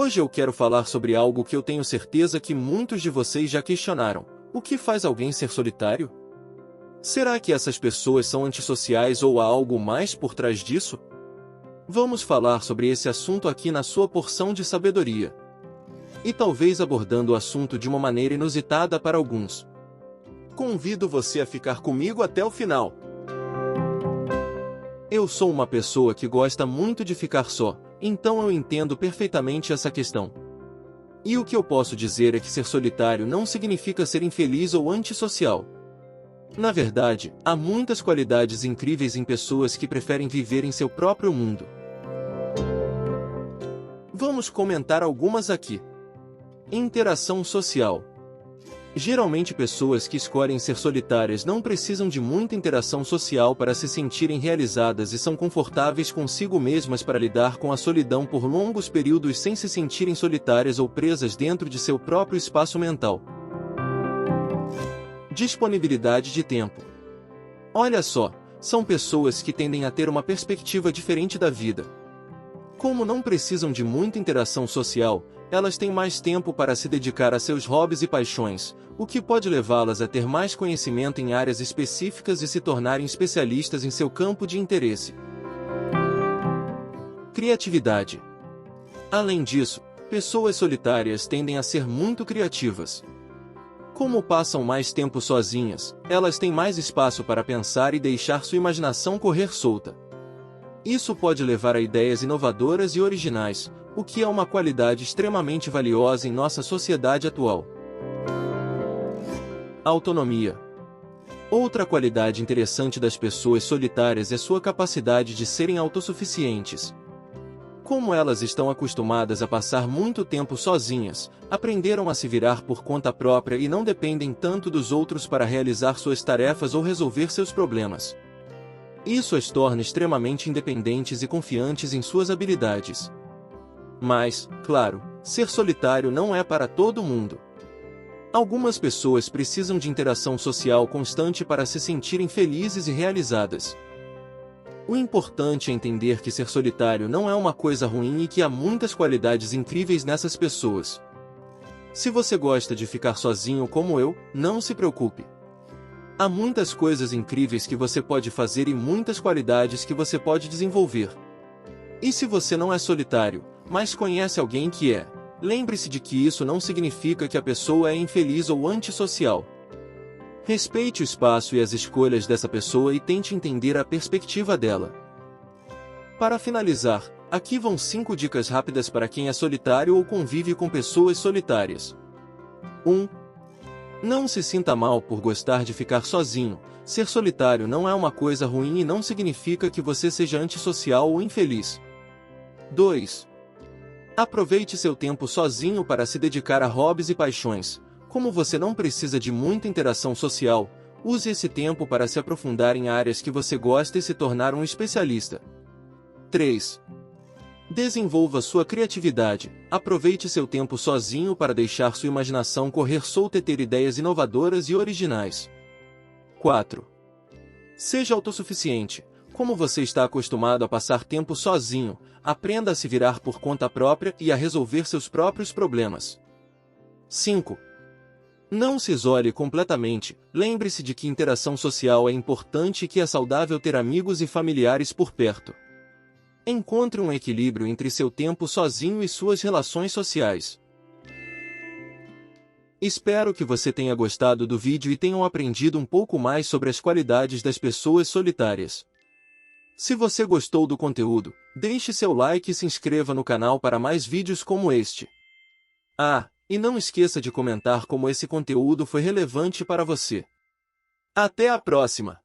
Hoje eu quero falar sobre algo que eu tenho certeza que muitos de vocês já questionaram. O que faz alguém ser solitário? Será que essas pessoas são antissociais ou há algo mais por trás disso? Vamos falar sobre esse assunto aqui na sua porção de sabedoria. E talvez abordando o assunto de uma maneira inusitada para alguns. Convido você a ficar comigo até o final. Eu sou uma pessoa que gosta muito de ficar só, então eu entendo perfeitamente essa questão. E o que eu posso dizer é que ser solitário não significa ser infeliz ou antissocial. Na verdade, há muitas qualidades incríveis em pessoas que preferem viver em seu próprio mundo. Vamos comentar algumas aqui. Interação social. Geralmente pessoas que escolhem ser solitárias não precisam de muita interação social para se sentirem realizadas e são confortáveis consigo mesmas para lidar com a solidão por longos períodos sem se sentirem solitárias ou presas dentro de seu próprio espaço mental. Disponibilidade de tempo. Olha só, são pessoas que tendem a ter uma perspectiva diferente da vida. Como não precisam de muita interação social, elas têm mais tempo para se dedicar a seus hobbies e paixões, o que pode levá-las a ter mais conhecimento em áreas específicas e se tornarem especialistas em seu campo de interesse. Criatividade. Além disso, pessoas solitárias tendem a ser muito criativas. Como passam mais tempo sozinhas, elas têm mais espaço para pensar e deixar sua imaginação correr solta. Isso pode levar a ideias inovadoras e originais, o que é uma qualidade extremamente valiosa em nossa sociedade atual. Autonomia. Outra qualidade interessante das pessoas solitárias é sua capacidade de serem autossuficientes. Como elas estão acostumadas a passar muito tempo sozinhas, aprenderam a se virar por conta própria e não dependem tanto dos outros para realizar suas tarefas ou resolver seus problemas. Isso as torna extremamente independentes e confiantes em suas habilidades. Mas, claro, ser solitário não é para todo mundo. Algumas pessoas precisam de interação social constante para se sentirem felizes e realizadas. O importante é entender que ser solitário não é uma coisa ruim e que há muitas qualidades incríveis nessas pessoas. Se você gosta de ficar sozinho como eu, não se preocupe. Há muitas coisas incríveis que você pode fazer e muitas qualidades que você pode desenvolver. E se você não é solitário, mas conhece alguém que é, lembre-se de que isso não significa que a pessoa é infeliz ou antissocial. Respeite o espaço e as escolhas dessa pessoa e tente entender a perspectiva dela. Para finalizar, aqui vão 5 dicas rápidas para quem é solitário ou convive com pessoas solitárias. 1. Não se sinta mal por gostar de ficar sozinho. Ser solitário não é uma coisa ruim e não significa que você seja antissocial ou infeliz. 2. Aproveite seu tempo sozinho para se dedicar a hobbies e paixões. Como você não precisa de muita interação social, use esse tempo para se aprofundar em áreas que você gosta e se tornar um especialista. 3. Desenvolva sua criatividade. Aproveite seu tempo sozinho para deixar sua imaginação correr solta e ter ideias inovadoras e originais. 4. Seja autossuficiente. Como você está acostumado a passar tempo sozinho, aprenda a se virar por conta própria e a resolver seus próprios problemas. 5. Não se isole completamente. Lembre-se de que interação social é importante e que é saudável ter amigos e familiares por perto. Encontre um equilíbrio entre seu tempo sozinho e suas relações sociais. Espero que você tenha gostado do vídeo e tenham aprendido um pouco mais sobre as qualidades das pessoas solitárias. Se você gostou do conteúdo, deixe seu like e se inscreva no canal para mais vídeos como este. E não esqueça de comentar como esse conteúdo foi relevante para você. Até a próxima!